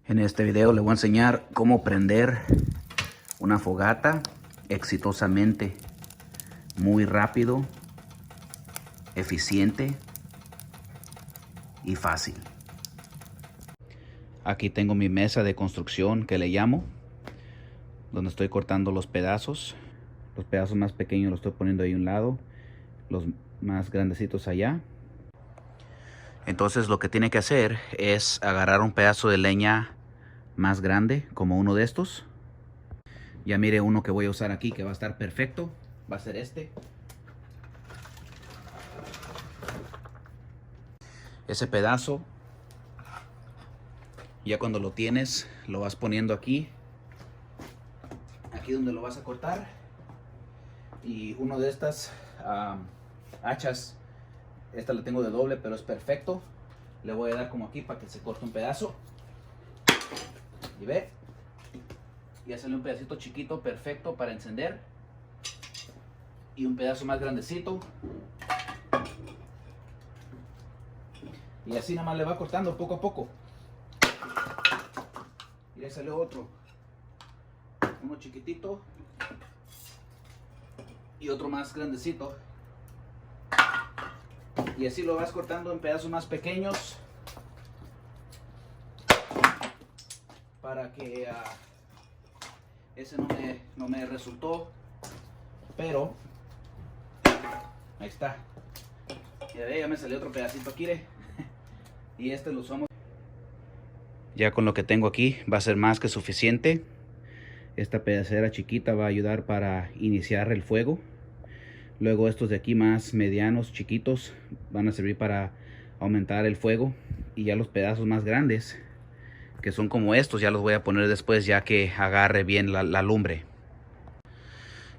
En este video le voy a enseñar cómo prender una fogata exitosamente, muy rápido, eficiente y fácil. Aquí tengo mi mesa de construcción que le llamo, donde estoy cortando los pedazos. Los pedazos más pequeños los estoy poniendo ahí a un lado, los más grandecitos allá. Entonces lo que tiene que hacer es agarrar un pedazo de leña más grande, como uno de estos. Ya mire uno que voy a usar aquí que va a estar perfecto. Va a ser este. Ese pedazo, ya cuando lo tienes, lo vas poniendo aquí. Aquí donde lo vas a cortar. Y uno de estas hachas, esta la tengo de doble, pero es perfecto. Le voy a dar como aquí para que se corte un pedazo. Y ve, ya sale un pedacito chiquito perfecto para encender. Y un pedazo más grandecito. Y así nada más le va cortando poco a poco. Y ya salió otro. Uno chiquitito. Y otro más grandecito. Y así lo vas cortando en pedazos más pequeños. Para que ese no me resultó. Pero ahí está. Ya me salió otro pedacito aquí. Y este lo usamos. Ya con lo que tengo aquí va a ser más que suficiente. Esta pedacera chiquita va a ayudar para iniciar el fuego. Luego estos de aquí más medianos, chiquitos, van a servir para aumentar el fuego. Y ya los pedazos más grandes, que son como estos, ya los voy a poner después ya que agarre bien la lumbre.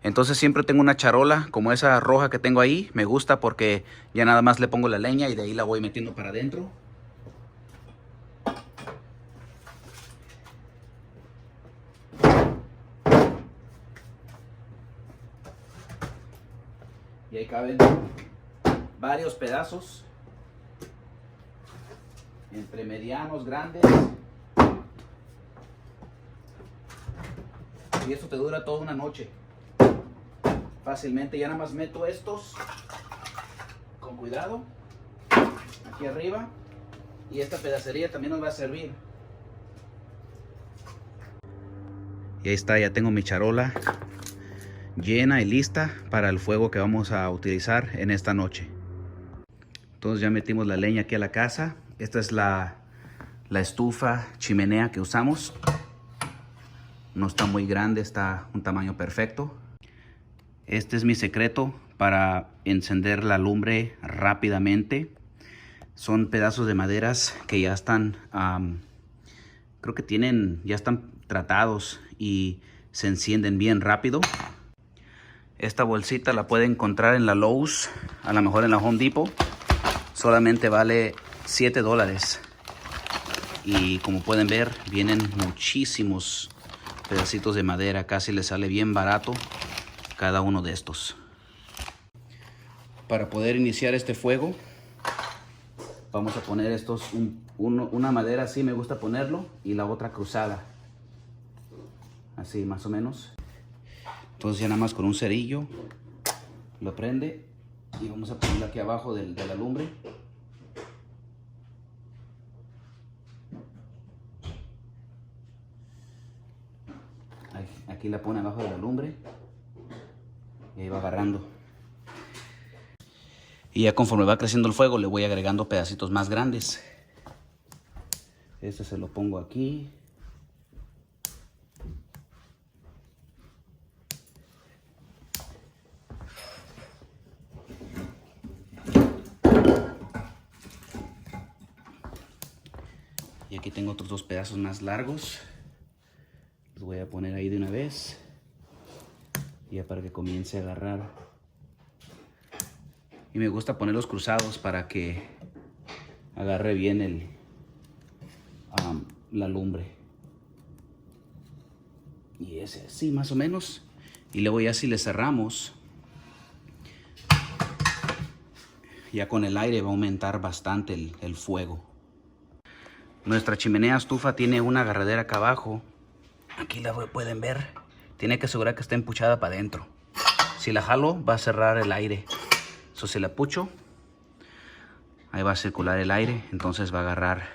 Entonces siempre tengo una charola como esa roja que tengo ahí. Me gusta porque ya nada más le pongo la leña y de ahí la voy metiendo para adentro. Y ahí caben varios pedazos, entre medianos, grandes. Y esto te dura toda una noche. Fácilmente, ya nada más meto estos con cuidado aquí arriba. Y esta pedacería también nos va a servir. Y ahí está, ya tengo mi charola llena y lista para el fuego que vamos a utilizar en esta noche. Entonces ya metimos la leña aquí a la casa. Esta es la estufa chimenea que usamos. No está muy grande, está un tamaño perfecto. Este es mi secreto para encender la lumbre rápidamente. Son pedazos de maderas que ya están, creo que ya están tratados y se encienden bien rápido. Esta bolsita la puede encontrar en la Lowe's, a lo mejor en la Home Depot. Solamente vale $7. Y como pueden ver, vienen muchísimos pedacitos de madera. Casi les sale bien barato cada uno de estos. Para poder iniciar este fuego, vamos a poner estos, una madera así me gusta ponerlo y la otra cruzada. Así más o menos. Entonces ya nada más con un cerillo lo prende y vamos a ponerlo aquí abajo de la lumbre. Aquí la pone abajo de la lumbre y ahí va agarrando. Y ya conforme va creciendo el fuego le voy agregando pedacitos más grandes. Este se lo pongo aquí. Y aquí tengo otros dos pedazos más largos. Los voy a poner ahí de una vez. Ya para que comience a agarrar. Y me gusta ponerlos cruzados para que agarre bien la lumbre. Y ese así más o menos. Y luego ya si le cerramos, ya con el aire va a aumentar bastante el fuego. Nuestra chimenea estufa tiene una agarradera acá abajo. Aquí la pueden ver. Tiene que asegurar que esté empuchada para adentro. Si la jalo, va a cerrar el aire. Si la pucho, ahí va a circular el aire. Entonces va a agarrar